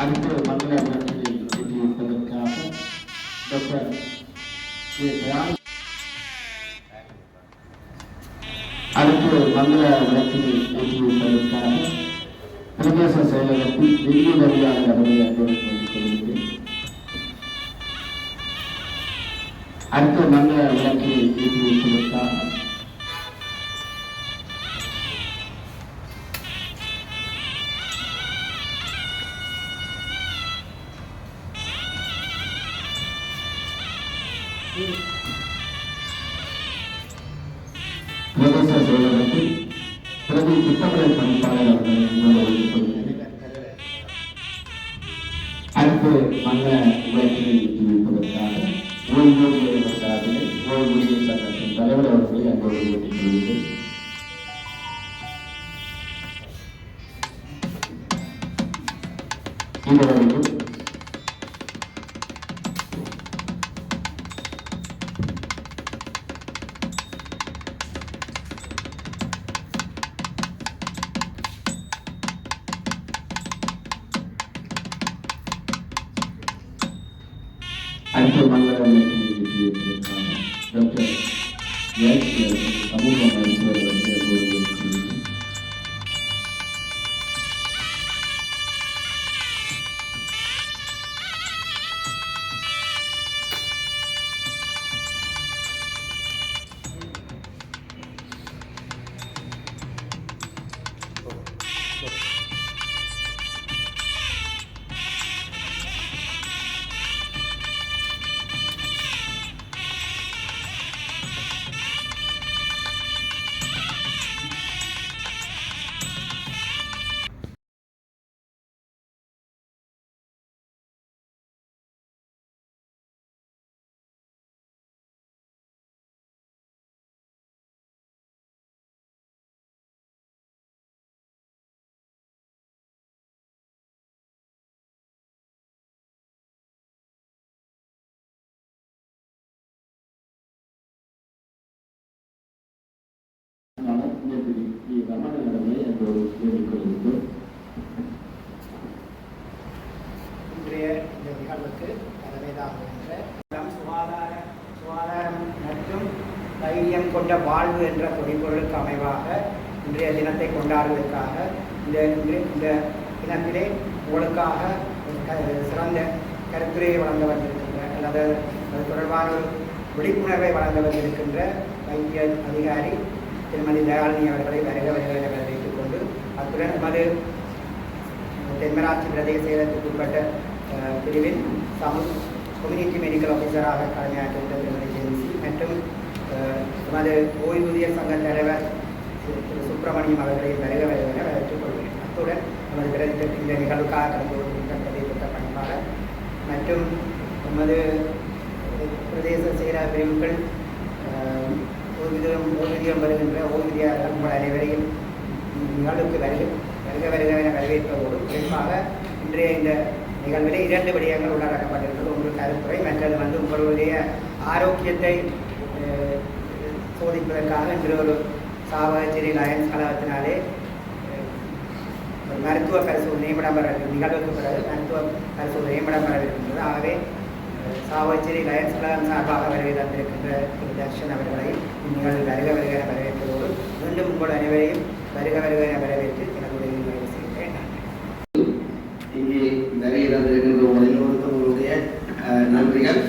அடுத்து மங்கள விளக்கினை ஏற்றியிருப்பதற்காக டாக்டர் அடுத்து மங்கள விளக்கினை ஏற்றியிருப்பதற்காக பிரதேச செயலகத்தில் வெள்ளி வழியாளர் அவர்களை அன்போடு கொள்கிறேன். அடுத்து மங்கள விளக்கினை ஏற்றியிருப்பதற்காக பிரதேச செயலகத்தில் பிரதி திட்டமிடல் பணிப்பாளர் அவர்களை அடுத்து மங்கள விளக்கினை ஏற்றியிருப்பதற்காக ஓய்வூதியர் சார்பில் ஓய்வூதியர் சங்கத்தின் தலைவர் அவர்களை அன்போடு வேண்டிக் கொள்கிறேன். இதுவரைக்கும் அடுத்த மங்கள விளக்கினை ஏற்றியிருப்பதற்காக டாக்டர் சமூக மருத்துவர் அவர்களை அன்போடு வேண்டிக் கொள்கிறேன். இன்றைய இந்த நிகழ்வுக்கு தலைமைதாகுகின்ற சுகாதாரம் மற்றும் தைரியம் கொண்ட வாழ்வு என்ற குறிப்பொருளுக்கு அமைவாக இன்றைய தினத்தை கொண்டாடுவதற்காக இந்த தினத்திலே உங்களுக்காக சிறந்த கருத்துரையை வழங்க வந்திருக்கின்ற அல்லது அது தொடர்பான ஒரு விழிப்புணர்வை வழங்க வந்திருக்கின்ற வைத்திய அதிகாரி திருமதி தயாளினி அவர்களை வரவேற்றுக் கொண்டு அத்துடன் நமது தென்மராட்சி பிரதேச செயலகத்துக்குட்பட்ட பிரிவின் கம்யூனிட்டி மெடிக்கல் ஆஃபீஸராக கடமையாற்றுகின்ற திருமதி ஜென்சி மற்றும் நமது ஓய்வூதியர் சங்க தலைவர் திரு சுப்பிரமணியம் அவர்களை வரவேற்றுக் கொள்கிறேன். அத்துடன் நமது இந்த நிகழ்வுக்காக கலந்து கொள்கின்ற பிரதேச பணிப்பாளர் மற்றும் நமது பிரதேச செயலக பிரிவுகள் ஓய்வூதியம் வருகின்ற ஓய்வூதியர்கள் உங்கள் அனைவரையும் நிகழ்வுக்கு வருக வரவேற்பதோடு குறிப்பாக இன்றைய இந்த நிகழ்வில் 2 விடயங்கள் உள்ளடக்கப்பட்டிருக்கிறது. ஒன்று கருத்துரை, மற்றது உங்களுடைய ஆரோக்கியத்தை சோதிப்பதற்காக இன்று ஒரு சாவகச்சேரி லயன்ஸ் கழகத்தினாலே மருத்துவ பரிசோதனையும் இடம்பெற நிகழ்வுக்கு பிறகு மருத்துவ பரிசோதனையும் இடம்பெறவிருக்கின்றது. ஆகவே சாவகச்சேரி லயன்ஸ் கழகம் சார்பாக வருகை தந்திருக்கின்ற திரு தர்ஷன் அவர்களையும் இந்நிகழ்வில் வருக வரவேற்பதோடு மீண்டும் உங்கள் அனைவரையும் வருக வரவேற்று என்னுடைய நிறைவு செய்கிறேன். இங்கே நிறைய தந்திருக்கின்ற உங்களுடைய நன்றிகள்.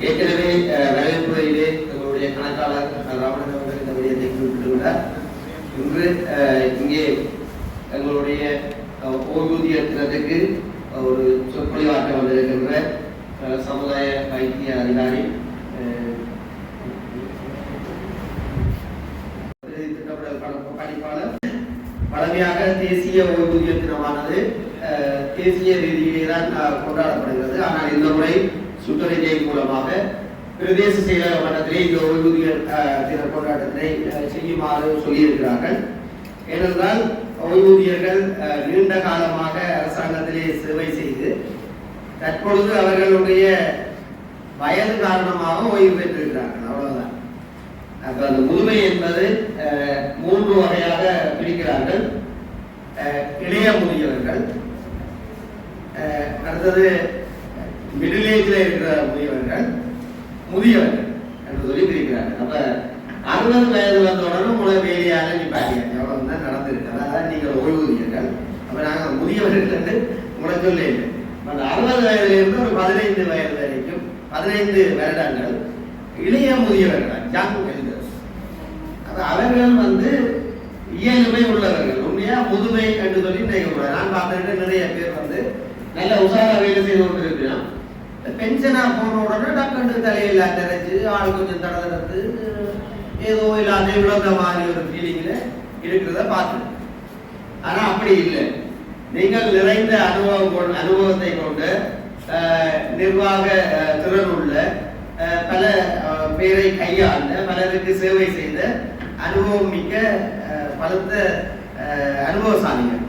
ஏற்கனவே வரவேற்புரையிலே எங்களுடைய கணக்காளர் ராவணன் அவர்கள் இந்த விடயத்தை குறிப்பிட்டுள்ளார். இன்று இங்கே எங்களுடைய ஓய்வூதிய தினத்துக்கு ஒரு சொற்பொழிவாற்ற வந்திருக்கின்ற சமுதாய வைத்திய அதிகாரி பணிப்பாளர். பழமையாக தேசிய ஓய்வூதிய தினமானது தேசிய ரீதியிலே தான் கொண்டாடப்படுகிறது. ஆனால் இந்த முறை சுற்றறிக்கை மூலமாக பிரதேச செயலக மட்டத்திலே இந்த ஓய்வூதிய தின கொண்டாட்டத்தை செய்யுமாறு சொல்லியிருக்கிறார்கள். ஏனென்றால் ஓய்வூதியர்கள் நீண்ட காலமாக அரசாங்கத்திலே சேவை செய்து தற்பொழுது அவர்களுடைய வயது காரணமாக ஓய்வு பெற்றிருக்கிறார்கள். அவ்வளவுதான். அப்ப அந்த முதுமை என்பது 3 வகையாக பிரிக்கிறார்கள். இளைய முதியவர்கள், அடுத்தது மிடில் ஏஜில் இருக்கிற முதியவர்கள் என்று சொல்லி பிரிக்கிறார்கள். அப்போ 60 வயது வந்தவுடனே உங்களை வேலையாக நிப்பாட்டியாச்சு, அவ்வளவு தான் நடந்திருக்கு. அதான் நீங்கள் ஓய்வூதியர்கள். அப்போ நாங்கள் முதியவர்கள் என்று உங்களை சொல்ல இல்லை. அந்த 60 வயதிலிருந்து ஒரு 15 வயது வரைக்கும் 15 வருடங்கள் இளைய முதியவர்கள், யங் எல்டர்ஸ். அப்போ அவர்கள் இயலுமை உள்ளவர்கள். உண்மையா முதுமை என்று சொல்லி நினைக்கக்கூடாது. நான் பார்த்துட்டு நிறைய பேர் நல்ல உசாரா வேலை செய்து கொண்டு இருக்கிறோம். பென்ஷனா போன உடனே டாக்டர் தலையில் நிறைச்சு ஆள் கொஞ்சம் தடதடுத்து ஏதோ இல்லாத இவ்வளவு மாதிரி ஒரு ஃபீலிங்ல இருக்கிறத பார்த்து. ஆனா அப்படி இல்லை. நீங்கள் நிறைந்த அனுபவத்தை கொண்டு நிர்வாக திறன் உள்ள பல பேரை கையாண்ட, பலருக்கு சேவை செய்த அனுபவம் மிக்க பலத்த அனுபவசாலிகள்.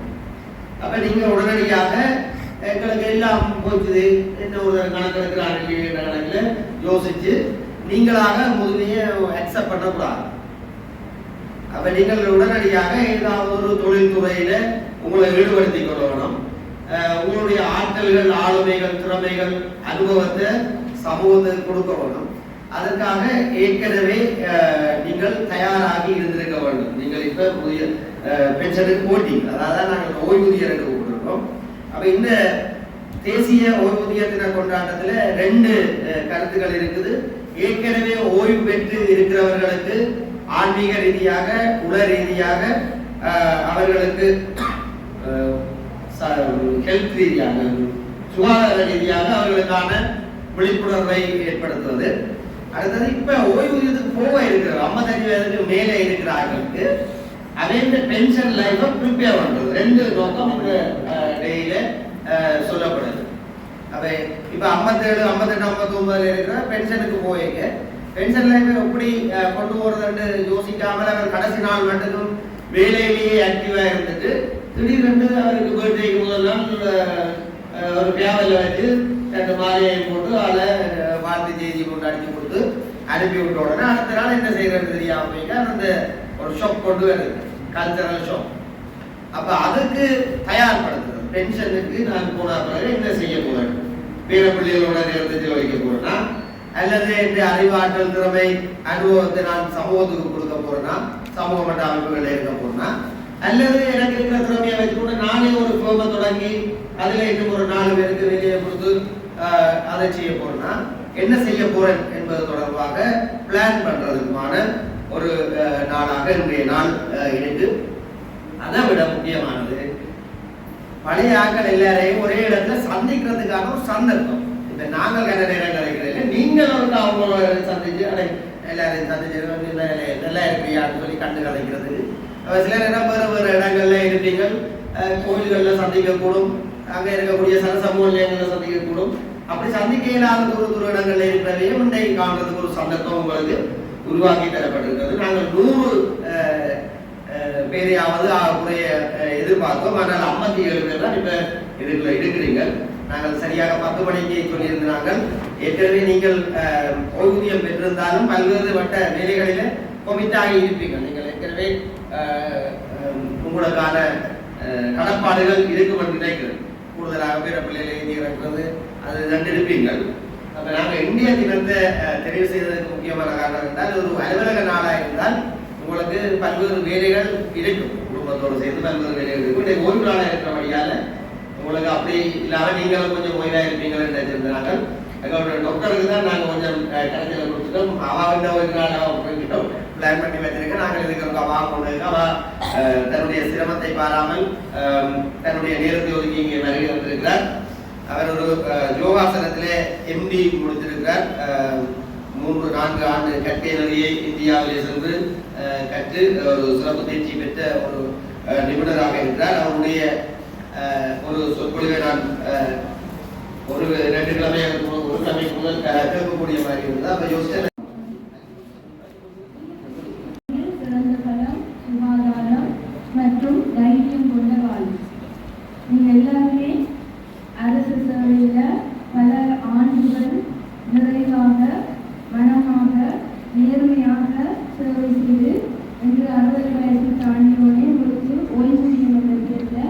அப்ப நீங்க உடனடியாக எங்களுக்கு எல்லாம் போச்சுது, என்ன ஒரு கணக்கெடுக்கிறாங்க என்ற கணக்கில் யோசிச்சு நீங்களாக முழுமையை அக்செப்ட் பண்ணக்கூடாது. அப்ப நீங்கள் உடனடியாக ஏதாவது ஒரு தொழில்துறையில உங்களை ஈடுபடுத்திக் கொள்ளணும். உங்களுடைய ஆற்றல்கள், ஆளுமைகள், திறமைகள், அனுபவத்தை சமூகத்துக்கு கொடுக்க வேண்டும். அதற்காக ஏற்கனவே நீங்கள் தயாராகி இருந்திருக்க வேண்டும். நீங்கள் இப்ப புதிய பென்ஷனுக்கு போட்டீங்க, அதாவது நாங்கள் ஓய்வூதியர் என்று கூப்பிட்டுருக்கோம். அப்ப இந்த தேசிய ஓய்வூதிய தின கொண்டாட்டத்துல 2 கருத்துக்கள் இருக்குது. ஏற்கனவே ஓய்வு பெற்று இருக்கிறவர்களுக்கு ஆன்மீக ரீதியாக, உள ரீதியாக, அவர்களுக்கு ஹெல்த் ரீதியாக, சுகாதார ரீதியாக அவர்களுக்கான விழிப்புணர்வை ஏற்படுத்துவது. அடுத்தது இப்ப ஓய்வூதியத்துக்கு போக இருக்கிற 55 வயதுக்கு மேலே இருக்கிறார்களுக்கு அவங்க பென்ஷன் லைஃபை ப்ரிப்பேர் பண்றது. 2 நோக்கம் இந்த டேயில சொல்லப்படுது. அப்ப இப்ப 57, 58, 59 இருக்கிற பென்ஷனுக்கு போயிங்க பென்ஷன் லைஃபை எப்படி கொண்டு போறதுன்னு யோசிக்காமல் அவர் கடைசி நாள் மட்டும் வேலையிலேயே ஆக்டிவா இருந்துட்டு திடீரென்று அவருக்கு பர்த்டேக்கு முதல் நாள் ஒரு பேவலில் வச்சு 2 மாலையை போட்டு அதை வாழ்த்து செய்தி கொண்டு அடிச்சு கொடுத்து அனுப்பி விட்ட உடனே அடுத்த நாள் என்ன செய்யறது தெரியாம அந்த ஒரு ஷாப் கொண்டு வருது, கல்ச்சரல் ஷாப். அப்ப அதுக்கு தயார்படுத்துறது. பென்ஷனுக்கு நான் போன பிறகு என்ன செய்ய போறேன், பேர பிள்ளைகளோட நேரத்தை செலவழிக்க போறேன்னா, அல்லது என்ற அறிவாற்றல், திறமை, அனுபவத்தை நான் சமூகத்துக்கு கொடுக்க போறேன்னா, சமூக மட்ட அமைப்புகளில் இருக்க போறேன்னா, அல்லது எனக்கு இருக்கிற திறமையை வச்சுக்கொண்டு நானே ஒரு குழும தொடங்கி அதுல இன்னும் ஒரு 4 பேருக்கு வெளியே கொடுத்து அதை செய்ய போறேன்னா என்ன செய்ய போறேன் என்பது தொடர்பாக பிளான் பண்றதுக்குமான ஒரு நாளாக இன்றைய நாள் இருக்கு. அதை விட முக்கியமானது, பழைய ஆட்கள் எல்லாரையும் ஒரே இடத்துல சந்திக்கிறதுக்கான ஒரு சந்தர்ப்பம். இப்ப நாங்கள் கண்ட நேரம் கிடைக்கிறதில்ல, நீங்கள் அவங்களோட சந்திச்சு எல்லாரையும் சந்திச்சு நல்லா இருப்பியான்னு சொல்லி கண்டு கலைக்கிறதுக்கு. சில நேரம் வேறு இடங்கள்ல இருப்பீங்க, கோயில்கள்ல சந்திக்கக்கூடும், அங்க இருக்கக்கூடிய சமூக நிலையங்கள்ல சந்திக்கக்கூடும். அப்படி சந்திக்க இல்லாத தூர இடங்கள்ல இருக்கிறதையும் இன்றைக்கு காண்றதுக்கு ஒரு சந்தர்ப்பம் உங்களுக்கு உருவாக்கி தரப்பட்டிருக்கிறது. நாங்கள் 100 பேரையாவது குறைய எதிர்பார்த்தோம். ஆனால் 57 பேர் தான் இப்ப இதுக்குள்ள இருக்கிறீங்க. நாங்கள் சரியாக 10 மணிக்கு சொல்லியிருந்தார்கள். ஏற்கனவே நீங்கள் ஓய்வூதியம் பெற்றிருந்தாலும் பல்வேறு வட்ட வேலைகளில கொமிட்டாகி இருப்பீங்க. நீங்கள் ஏற்கனவே உங்களுக்கான கடப்பாடுகள் இருக்கும் என்று நினைக்கிறேன். கூடுதலாக பேர பிள்ளைகளை இறக்குறது அது கண்டிருப்பீங்கள். அப்ப நாங்கள் இந்திய தினத்தை தெரிவு செய்ததற்கு முக்கியமான காரணம் என்றால், ஒரு அலுவலக நாளாக இருந்தால் உங்களுக்கு பல்வேறு வேலைகள் இருக்கும், குடும்பத்தோடு சேர்ந்து பல்வேறு வேலைகள் இருக்கும். இன்றைக்கு ஓய்வு நாளாக இருக்கிறபடியால உங்களுக்கு அப்படி இல்லாமல் நீங்களும் கொஞ்சம் ஓய்வாக இருப்பீங்கள் என்று நினைச்சிருந்தார்கள். எங்களோட டாக்டருக்கு தான் நாங்கள் கொஞ்சம் கடைசியில் கொடுத்துட்டோம். அவன் ஓய்வு நாளாக போய்கிட்டோம், பிளான் பண்ணி வச்சிருக்கேன். நாங்கள் இதுக்கு அவா கொண்டு அவ தன்னுடைய சிரமத்தை பாராமல் தன்னுடைய நேரத்தை ஒதுக்கி இங்கே வருகை வந்திருக்கிறார். அவர் ஒரு யோகாசனத்திலே MD முடித்திருக்கிறார். 3-4 ஆண்டு கற்கை நெறியை இந்தியாவிலே சென்று கற்று ஒரு சிறப்பு தேர்ச்சி பெற்ற ஒரு நிபுணராக இருக்கிறார். அவருடைய ஒரு சொற்பொழிவை நான் ஒரு 2 கிழமை முதல் கேட்கக்கூடிய மாதிரி இருந்தால் அப்ப யோசிச்சு மற்றும் தைரியம் கொண்ட வாழ்வு. நீங்கள் எல்லாருமே அரசு சேவையில் பல ஆண்டுகள் நிறைவாக, மனமாக, நேர்மையாக சேவை செய்து இன்று 60 வயசு தாண்டியோடே உங்களுக்கு ஓய்வூதியம் வந்திருக்கிறதுல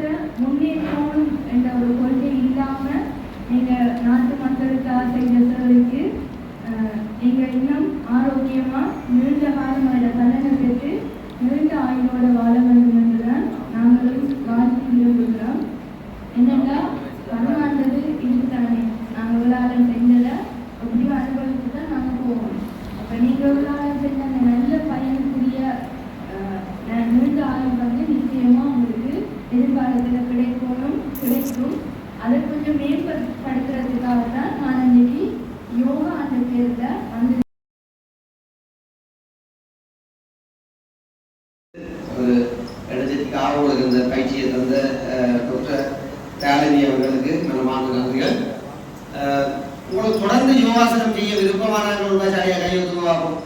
சமூகத்தை முன்னேற்றணும் என்ற ஒரு கொள்கை இல்லாமல் நீங்கள் நாட்டு மக்களுக்காக செய்த சேவைக்கு நீங்கள் இன்னும் ஆரோக்கியமாக நீண்ட காலம் அதில் பலனை பெற்று நீண்ட ஆயுளோட வாழ வேண்டும் என்றுதான் நாங்களும் வாழ்த்து விரும்புகிறோம். என்னென்னா பணமானது இதுதானே, நாங்கள் விழாவில் செஞ்சதை எப்படியும் அனுபவித்து தான் நாங்கள் போவோம். அப்போ நீங்கள் விழாவில் செஞ்ச அந்த நல்ல பயனுக்குரிய நீண்ட ஆயுள் வந்து நிச்சயமாக உங்களுக்கு எதிர்காலத்தில் கிடைக்கும். அதை கொஞ்சம் மேம்படுத்துறதுக்காக தான் நான் இன்னைக்கு யோகா அந்த பேரில் வந்து ஒரு எனர்ஜெட்டிக் ஆர்வம் இந்த பயிற்சியை தந்த டாக்டர் தாலினி அவர்களுக்கு மனமான நன்றிகள். உங்களுக்கு தொடர்ந்து யோகாசனம் செய்ய விருப்பமானவர்கள் சரியாக கையெழுத்து பார்ப்போம்.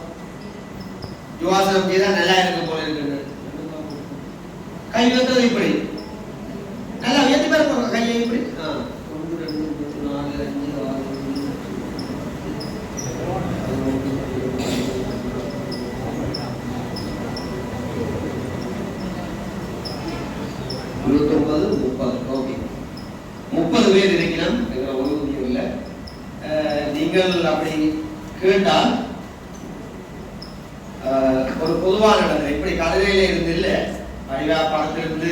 யோகாசனம் செய்தால் நல்லா இருக்கும் போல இருக்குது. கையெழுத்து இப்படி நல்லா உயர்த்தி பாருங்க. கையை இப்படி 1 2 3 4 5 6 29 30. ஓகே, 30 பேர் இருக்கிறோம். எங்களை ஒழுங்கு இல்லை. நீங்கள் அப்படி கேட்டால் ஒரு பொதுவான இடத்துல இப்படி கதிரையில இருந்து இல்லை அறிவா படத்திலிருந்து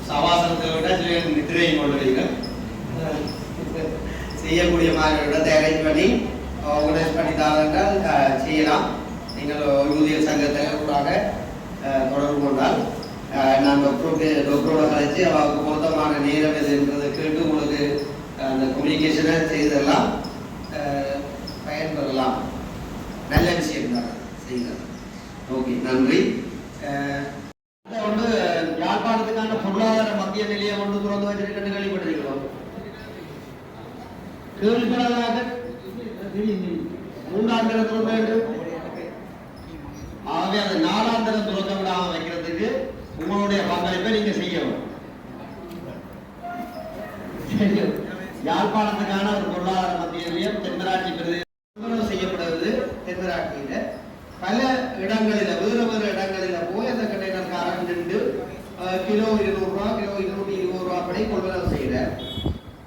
சவாசனத்தை விட சில நிதிரையை கொள்வீர்கள் செய்யக்கூடிய மாதிரி இடத்தை அரேஞ்ச் பண்ணி ஆர்கனைஸ் பண்ணி தாங்கள் செய்யலாம். நீங்கள் ஓய்வூதியர் சங்கத்தில் கூடாக தொடர்பு கொண்டால் நான் டாக்டரோட கழிச்சு அவருக்கு பொருத்தமான நேரம் எதுன்றதை கேட்டு உங்களுக்கு அந்த கம்யூனிகேஷனை செய்தெல்லாம் பயன்பெறலாம். நல்ல விஷயம் தான் செய்யலாம். ஓகே, நன்றி. ஒன்று யாழ்ப்பாணத்துக்கான பொருளாதார மத்திய நிலையம் ஒன்று திறந்து வச்சிருக்கேன்னு கேள்விப்பட்டிருக்கிறோம். கேள்விப்படாத 3ஆம் தரம் திறந்து, ஆகவே அந்த 4ஆம் தரம் திறக்க விடாம வைக்கிறதுக்கு உங்களுடைய பங்களிப்பை நீங்க செய்யணும். யாழ்ப்பாணத்துக்கான ஒரு பொருளாதார மத்திய நிலையம் தென்மராட்சி பிரதேசம் செய்யப்படுவது. தென்மராட்சியில பல இடங்களில் வேறு இடங்களில் போய் அந்த கண்டெய்னர்காரன் நின்று கிலோ 200 ரூபா, கிலோ 220 ரூபா அப்படி கொள்வனவு செய்யற.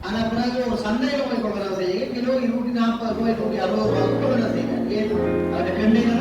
ஆனா பிறகு ஒரு சந்தையில போய் கொள்வனவு செய்ய கிலோ 240 ரூபாய், 260 ரூபாய் கொள்வனவு செய்யற. ஏன் அந்த கண்டெய்னர்